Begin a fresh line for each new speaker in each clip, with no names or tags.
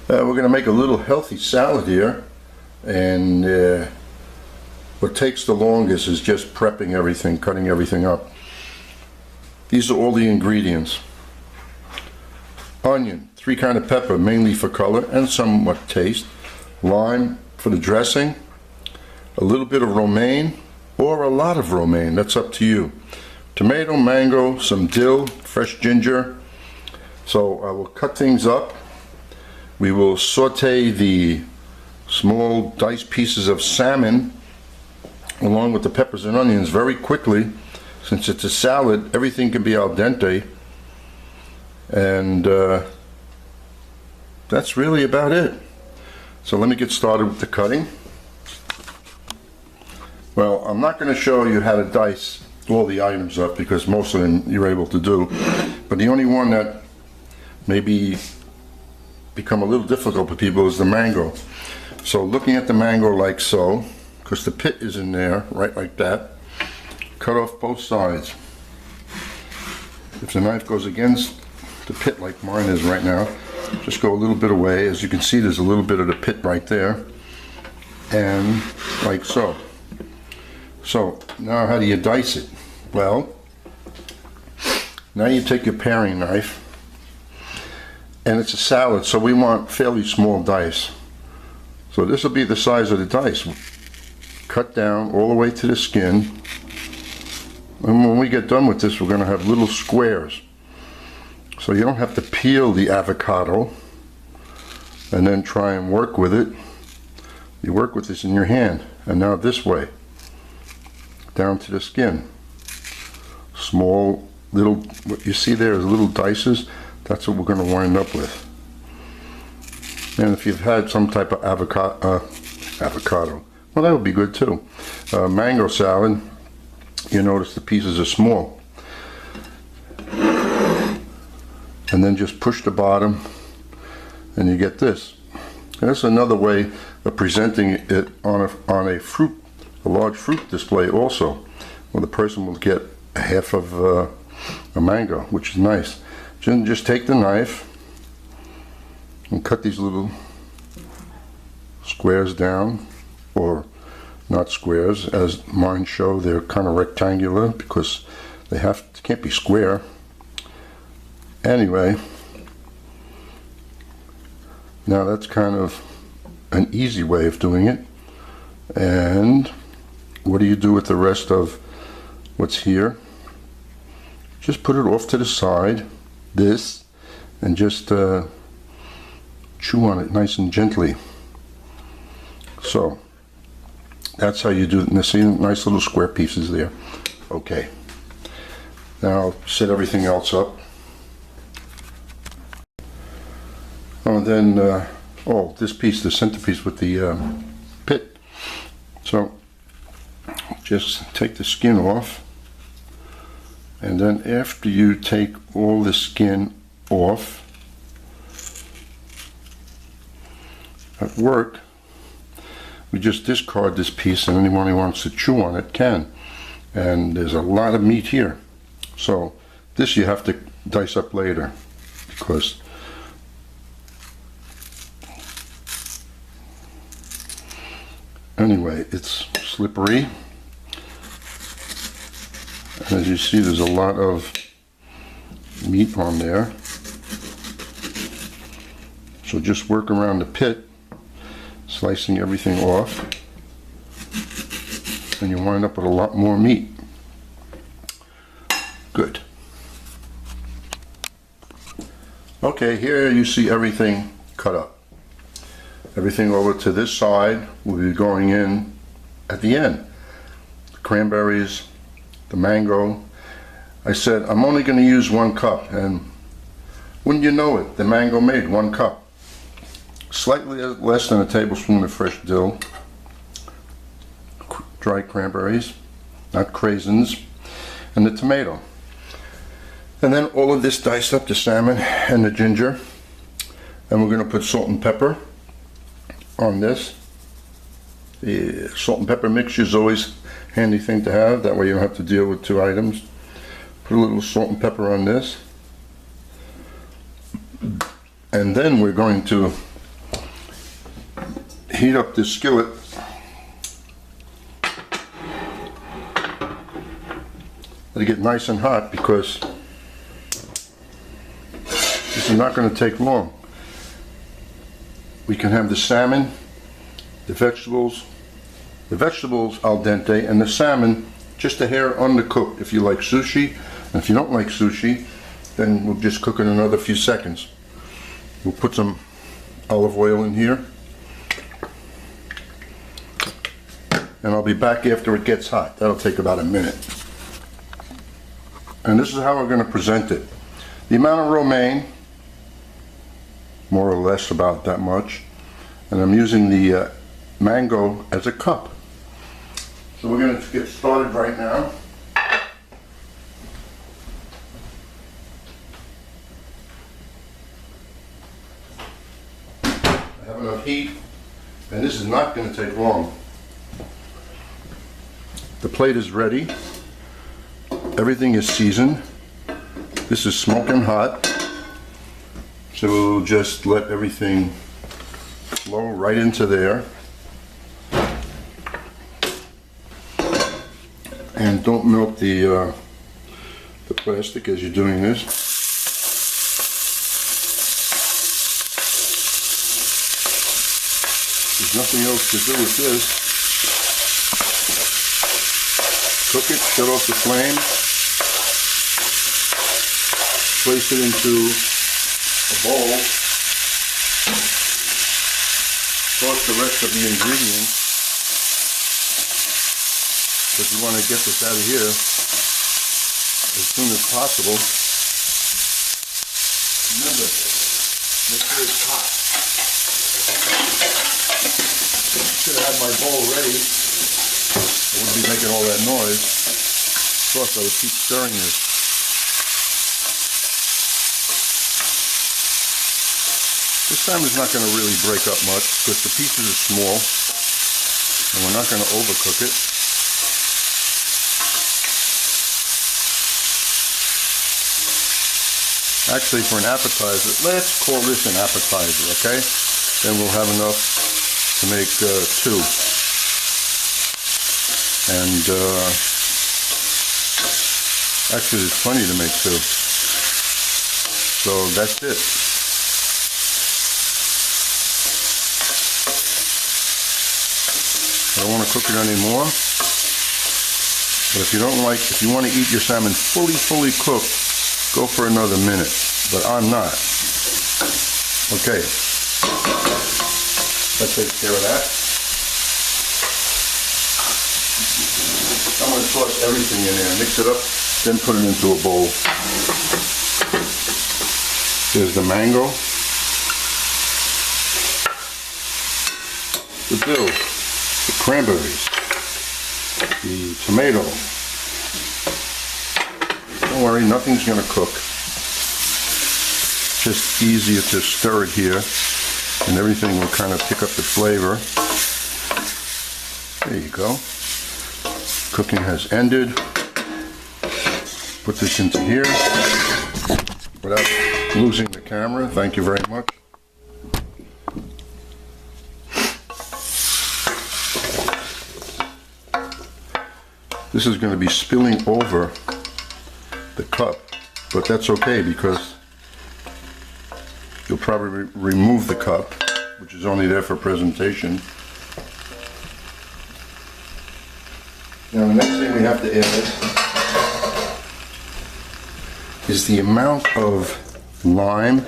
We're going to make a little healthy salad here, and what takes the longest is just prepping everything, cutting everything up. These are all the ingredients. Onion, 3 kinds of pepper, mainly for color and somewhat taste. Lime for the dressing. A little bit of romaine or a lot of romaine, that's up to you. Tomato, mango, some dill, fresh ginger. So I will cut things up. We will saute the small diced pieces of salmon along with the peppers and onions very quickly. Since it's a salad, everything can be al dente, and that's really about it. So let me get started with the cutting. Well, I'm not going to show you how to dice all the items up because most of them you're able to do, but the only one that maybe become a little difficult for people is the mango. So looking at the mango like so, because the pit is in there, right like that, cut off both sides. If the knife goes against the pit like mine is right now, just go a little bit away. As you can see, there's a little bit of the pit right there, and like so. So now how do you dice it? Well, now you take your paring knife, and it's a salad, so we want fairly small dice. So this will be the size of the dice. Cut down all the way to the skin. And when we get done with this, we're going to have little squares. So you don't have to peel the avocado and then try and work with it. You work with this in your hand. And now this way, down to the skin. Small little, what you see there is little dices. That's what we're going to wind up with. And if you've had some type of avocado, well, that would be good too. Mango salad, you notice the pieces are small. And then just push the bottom and you get this. And that's another way of presenting it on a large fruit display also, where the person will get a half of a mango, which is nice. Just take the knife and cut these little squares down, or not squares, as mine show. They're kind of rectangular because they can't be square. Anyway, now that's kind of an easy way of doing it. And what do you do with the rest of what's here? Just put it off to the side, this, and just chew on it nice and gently. So that's how you do it. And see, nice little square pieces there. Okay, now set everything else up. Oh, and then this piece, the centerpiece with the pit. So just take the skin off, and then after you take all the skin off, at work we just discard this piece, and anyone who wants to chew on it can. And there's a lot of meat here, so this you have to dice up later, because anyway, it's slippery. And as you see, there's a lot of meat on there. So just work around the pit, slicing everything off, and you wind up with a lot more meat. Good. Okay, here you see everything cut up. Everything over to this side will be going in at the end. The cranberries, the mango. I said I'm only going to use 1 cup, and wouldn't you know it, the mango made 1 cup. Slightly less than a tablespoon of fresh dill, dried cranberries, not craisins, and the tomato. And then all of this diced up, the salmon and the ginger. And we're going to put salt and pepper on this. The salt and pepper mixture is always a handy thing to have. That way you don't have to deal with 2 items. Put a little salt and pepper on this. And then we're going to heat up this skillet. Let it get nice and hot because this is not going to take long. We can have the salmon, the vegetables al dente, and the salmon just a hair undercooked if you like sushi. And if you don't like sushi, then we'll just cook it another few seconds. We'll put some olive oil in here. And I'll be back after it gets hot. That'll take about a minute. And this is how we're going to present it. The amount of romaine, more or less about that much. And I'm using the mango as a cup. So we're going to get started right now. I have enough heat, and this is not going to take long. The plate is ready. Everything is seasoned. This is smoking hot. So we'll just let everything flow right into there. And don't melt the plastic as you're doing this. There's nothing else to do with this. Cook it, shut off the flame, place it into a bowl, toss the rest of the ingredients, because you want to get this out of here as soon as possible. Remember, make sure it's hot. Should have had my bowl ready. I wouldn't be making all that noise. Of course, I would keep stirring this. This time it's not going to really break up much because the pieces are small and we're not going to overcook it. Actually, for an appetizer, let's call this an appetizer, okay? Then we'll have enough to make two. And actually there's plenty to make two. So that's it. I don't want to cook it anymore. But if you want to eat your salmon fully cooked, go for another minute. But I'm not. Okay. That takes care of that. I'm going to toss everything in there, mix it up, then put it into a bowl. There's the mango, the dill, the cranberries, the tomato. Don't worry, nothing's going to cook. Just easier to stir it here, and everything will kind of pick up the flavor. There you go. Cooking has ended. Put this into here without losing the camera. Thank you very much. This is going to be spilling over the cup, but that's okay because you'll probably remove the cup, which is only there for presentation. Now the next thing we have to add is the amount of lime,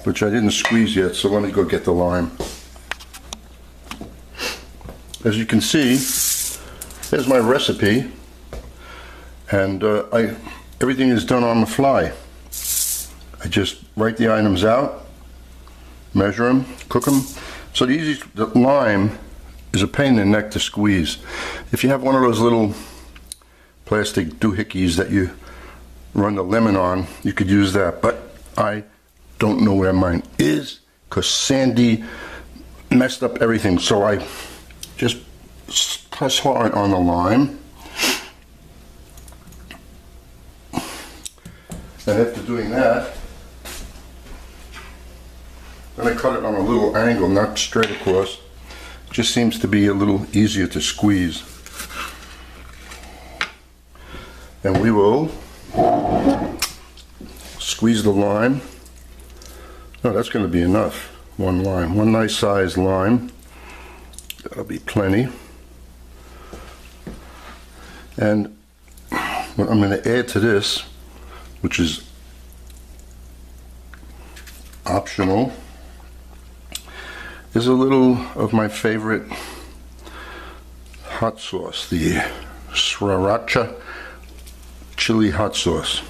which I didn't squeeze yet, so let me go get the lime. As you can see, there's my recipe, and everything is done on the fly. I just write the items out, measure them, cook them. So the lime is a pain in the neck to squeeze. If you have one of those little plastic doohickeys that you run the lemon on, you could use that, but I don't know where mine is because Sandy messed up everything. So I just press hard on the lime, and after doing that, then I cut it on a little angle, not straight across. Just seems to be a little easier to squeeze. And we will squeeze the lime. No, that's going to be enough. One lime, one nice sized lime. That'll be plenty. And what I'm going to add to this, which is optional, is a little of my favorite hot sauce, the sriracha chili hot sauce.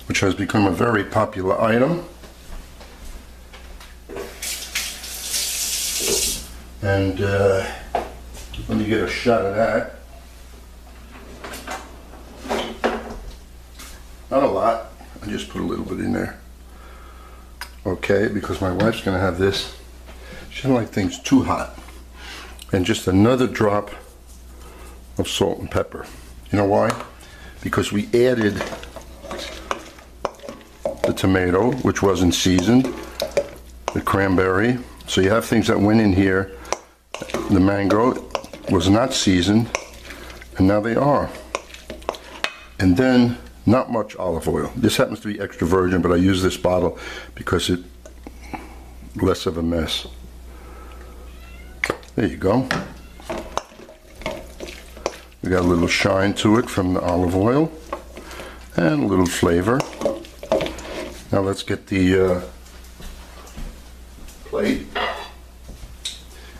Which has become a very popular item. And let me get a shot of that. Not a lot, I just put a little bit in there. Okay, because my wife's gonna have this. She doesn't like things too hot. And just another drop of salt and pepper. You know why? Because we added the tomato, which wasn't seasoned, the cranberry. So you have things that went in here. The mango was not seasoned, and now they are. And then not much olive oil. This happens to be extra virgin, but I use this bottle because it's less of a mess. There you go. We got a little shine to it from the olive oil and a little flavor. Now let's get the plate.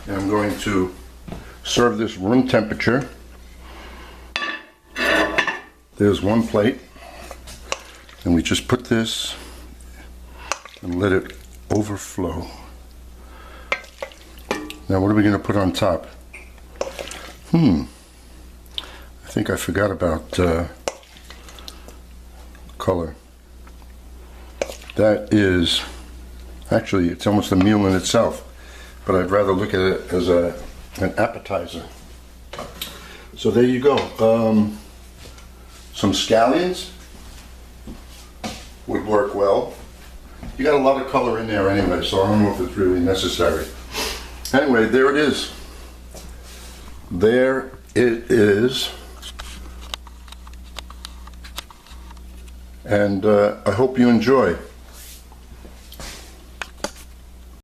And I'm going to serve this room temperature. There's one plate. And we just put this and let it overflow. Now what are we going to put on top? I think I forgot about color. That is, actually it's almost a meal in itself, but I'd rather look at it as an appetizer. So there you go. Some scallions would work well. You got a lot of color in there anyway, so I don't know if it's really necessary. Anyway, there it is. There it is. And I hope you enjoy.